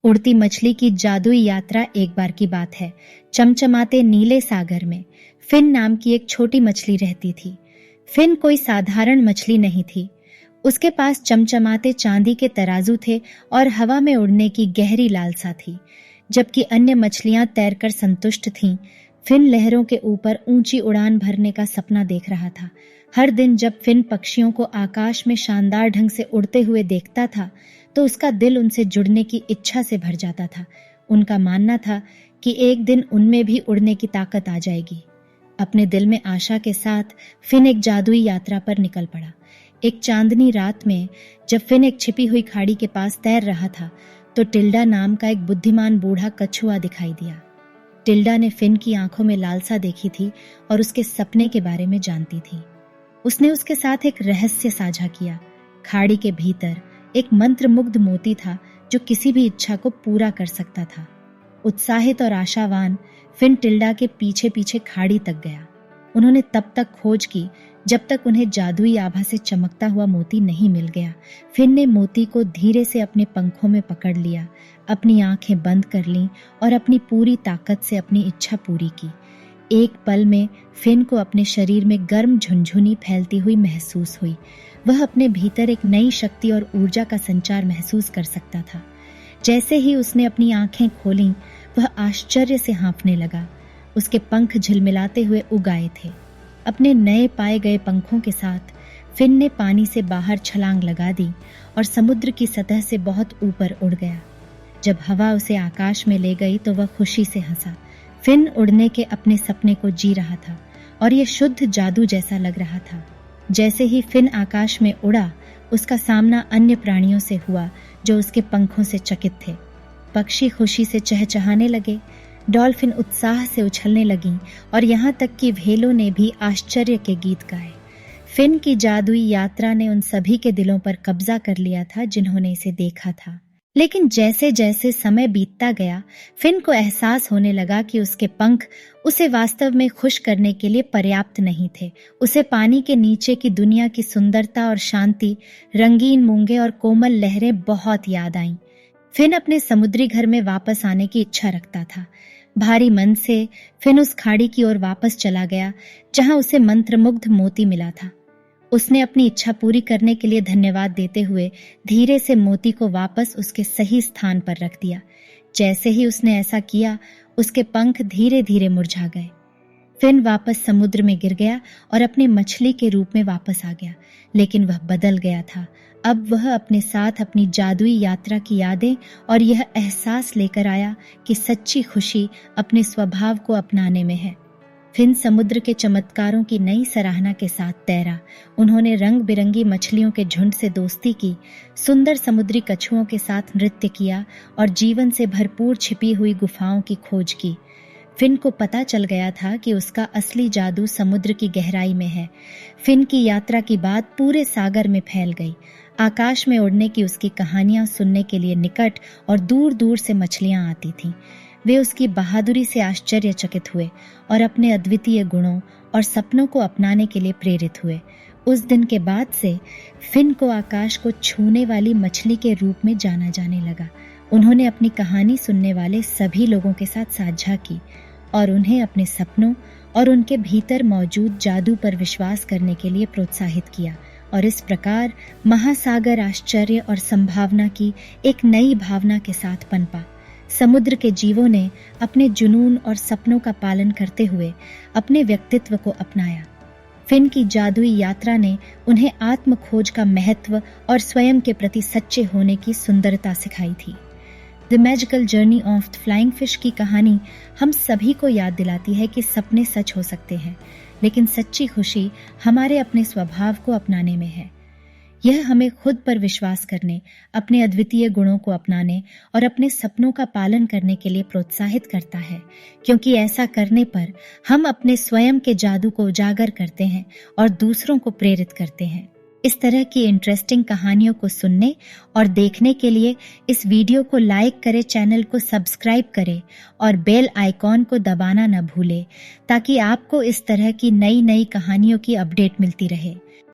उड़ती मछली की जादुई यात्रा एक बार की बात है। चमचमाते नीले सागर में फिन नाम की एक छोटी मछली रहती थी। फिन कोई साधारण मछली नहीं थी। उसके पास चमचमाते चांदी के तराजू थे और हवा में उड़ने की गहरी लालसा थी। जबकि अन्य मछलियां तैरकर संतुष्ट थीं, फिन लहरों के ऊपर ऊंची उड़ान भरने का सपना देख रहा था। हर दिन जब फिन पक्षियों को आकाश में शानदार ढंग से उड़ते हुए देखता था तो उसका दिल उनसे जुड़ने की इच्छा से भर जाता था। उनका मानना था कि एक दिन उनमें भी उड़ने की ताकत आ जाएगी। अपने दिल में आशा के साथ फिन एक जादुई यात्रा पर निकल पड़ा। एक चांदनी रात में जब फिन एक छिपी हुई खाड़ी के पास तैर रहा था तो टिल्डा नाम का एक बुद्धिमान बूढ़ा कछुआ दिखाई दिया। टिल्डा ने फिन की आंखों में लालसा देखी थी और उसके सपने के बारे में जानती थी। उसने उसके साथ एक रहस्य साझा किया। खाड़ी के भीतर एक मंत्रमुग्ध मोती था जो किसी भी इच्छा को पूरा कर सकता था। उत्साहित और आशावान फिन टिल्डा के पीछे पीछे खाड़ी तक गया। उन्होंने तब तक खोज की जब तक उन्हें जादुई आभा से चमकता हुआ मोती नहीं मिल गया। फिन ने मोती को धीरे से अपने पंखों में पकड़ लिया, अपनी आंखें बंद कर लीं और अपनी पूरी ताकत से अपनी इच्छा पूरी की। एक पल में फिन को अपने शरीर में गर्म झुनझुनी फैलती हुई महसूस हुई। वह अपने भीतर एक नई शक्ति और ऊर्जा का संचार महसूस कर सकता था। जैसे ही उसने अपनी आंखें खोलीं, वह आश्चर्य से हाँफने लगा। उसके पंख झिलमिलाते हुए उग आए थे। अपने नए पाए गए पंखों के साथ फिन ने पानी से बाहर छलांग लगा दी और समुद्र की सतह से बहुत ऊपर उड़ गया। जब हवा उसे आकाश में ले गई तो वह खुशी से हंसा। फिन उड़ने के अपने सपने को जी रहा था और यह शुद्ध जादू जैसा लग रहा था। जैसे ही फिन आकाश में उड़ा, उसका सामना अन्य प्राणियों से हुआ जो उसके पंखों से चकित थे। पक्षी खुशी से चहचहाने लगे, डॉल्फिन उत्साह से उछलने लगीं और यहाँ तक कि व्हेलों ने भी आश्चर्य के गीत गाए। फिन की जादुई यात्रा ने उन सभी के दिलों पर कब्जा कर लिया था जिन्होंने इसे देखा था। लेकिन जैसे जैसे समय बीतता गया, फिन को एहसास होने लगा कि उसके पंख उसे वास्तव में खुश करने के लिए पर्याप्त नहीं थे। उसे पानी के नीचे की दुनिया की सुंदरता और शांति, रंगीन मूंगे और कोमल लहरें बहुत याद आईं। फिन अपने समुद्री घर में वापस आने की इच्छा रखता था। भारी मन से फिन उस खाड़ी की ओर वापस चला गया जहां उसे मंत्रमुग्ध मोती मिला था। उसने अपनी इच्छा पूरी करने के लिए धन्यवाद देते हुए धीरे से मोती को वापस उसके सही स्थान पर रख दिया। जैसे ही उसने ऐसा किया, उसके पंख धीरे धीरे मुरझा गए। फिन वापस समुद्र में गिर गया और अपने मछली के रूप में वापस आ गया। लेकिन वह बदल गया था। अब वह अपने साथ अपनी जादुई यात्रा की यादें और यह एहसास लेकर आया कि सच्ची खुशी अपने स्वभाव को अपनाने में है। फिन समुद्र के चमत्कारों की नई सराहना के साथ तैरा। उन्होंने रंग बिरंगी मछलियों के झुंड से दोस्ती की, सुंदर समुद्री कछुओं के साथ नृत्य किया और जीवन से भरपूर छिपी हुई गुफाओं की खोज की। फिन को पता चल गया था कि उसका असली जादू समुद्र की गहराई में है। फिन की यात्रा की बात पूरे सागर में फैल गई। आकाश में उड़ने की उसकी कहानियां सुनने के लिए निकट और दूर दूर से मछलियां आती थीं। वे उसकी बहादुरी से आश्चर्यचकित हुए और अपने अद्वितीय गुणों और सपनों को अपनाने के लिए प्रेरित हुए। उस दिन के बाद से फिन को आकाश को छूने वाली मछली के रूप में जाना जाने लगा। उन्होंने अपनी कहानी सुनने वाले सभी लोगों के साथ साझा की और उन्हें अपने सपनों और उनके भीतर मौजूद जादू पर विश्वास करने के लिए प्रोत्साहित किया। और इस प्रकार महासागर आश्चर्य और संभावना की एक नई भावना के साथ पनपा। समुद्र के जीवों ने अपने जुनून और सपनों का पालन करते हुए अपने व्यक्तित्व को अपनाया। फिन की जादुई यात्रा ने उन्हें आत्म खोज का महत्व और स्वयं के प्रति सच्चे होने की सुंदरता सिखाई थी। The magical journey of the flying fish की कहानी हम सभी को याद दिलाती है कि सपने सच हो सकते हैं, लेकिन सच्ची खुशी हमारे अपने स्वभाव को अपनाने में है। यह हमें खुद पर विश्वास करने, अपने अद्वितीय गुणों को अपनाने और अपने सपनों का पालन करने के लिए प्रोत्साहित करता है, क्योंकि ऐसा करने पर हम अपने स्वयं के जादू को उजागर करते हैं और दूसरों को प्रेरित करते हैं। इस तरह की इंटरेस्टिंग कहानियों को सुनने और देखने के लिए इस वीडियो को लाइक करें, चैनल को सब्सक्राइब करें और बेल आइकॉन को दबाना न भूलें ताकि आपको इस तरह की नई नई कहानियों की अपडेट मिलती रहे।